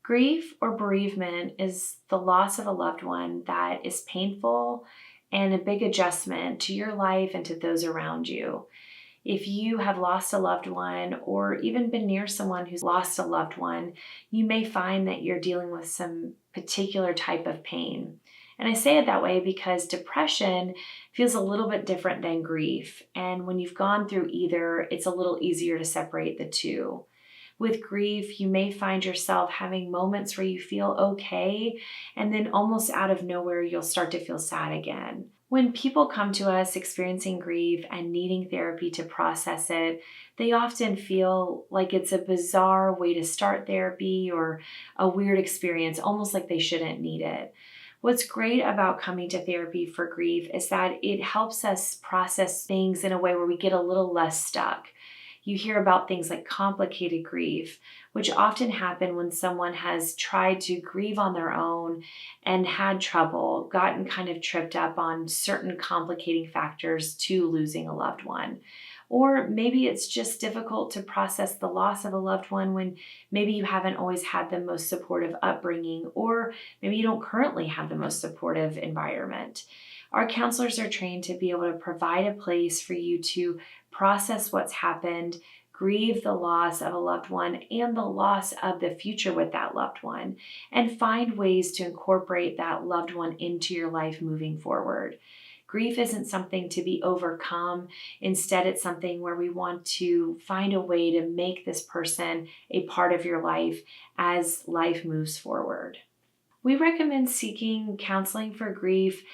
Grief or bereavement is the loss of a loved one that is painful and a big adjustment to your life and to those around you. If you have lost a loved one or even been near someone who's lost a loved one, you may find that you're dealing with some particular type of pain. And I say it that way because depression feels a little bit different than grief. And when you've gone through either, it's a little easier to separate the two. With grief, you may find yourself having moments where you feel okay, and then almost out of nowhere, you'll start to feel sad again. When people come to us experiencing grief and needing therapy to process it, they often feel like it's a bizarre way to start therapy or a weird experience, almost like they shouldn't need it. What's great about coming to therapy for grief is that it helps us process things in a way where we get a little less stuck. You hear about things like complicated grief, which often happen when someone has tried to grieve on their own and had trouble, gotten kind of tripped up on certain complicating factors to losing a loved one. Or maybe it's just difficult to process the loss of a loved one when maybe you haven't always had the most supportive upbringing, or maybe you don't currently have the most supportive environment. Our counselors are trained to be able to provide a place for you to process what's happened, grieve the loss of a loved one and the loss of the future with that loved one, and find ways to incorporate that loved one into your life moving forward. Grief isn't something to be overcome. Instead, it's something where we want to find a way to make this person a part of your life as life moves forward. We recommend seeking counseling for grief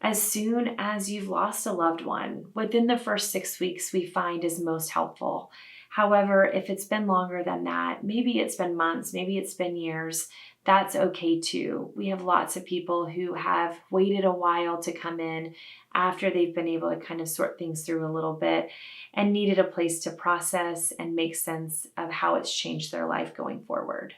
as soon as you've lost a loved one. Within the first 6 weeks, we find is most helpful. However, if it's been longer than that, maybe it's been months, maybe it's been years, that's okay too. We have lots of people who have waited a while to come in after they've been able to kind of sort things through a little bit and needed a place to process and make sense of how it's changed their life going forward.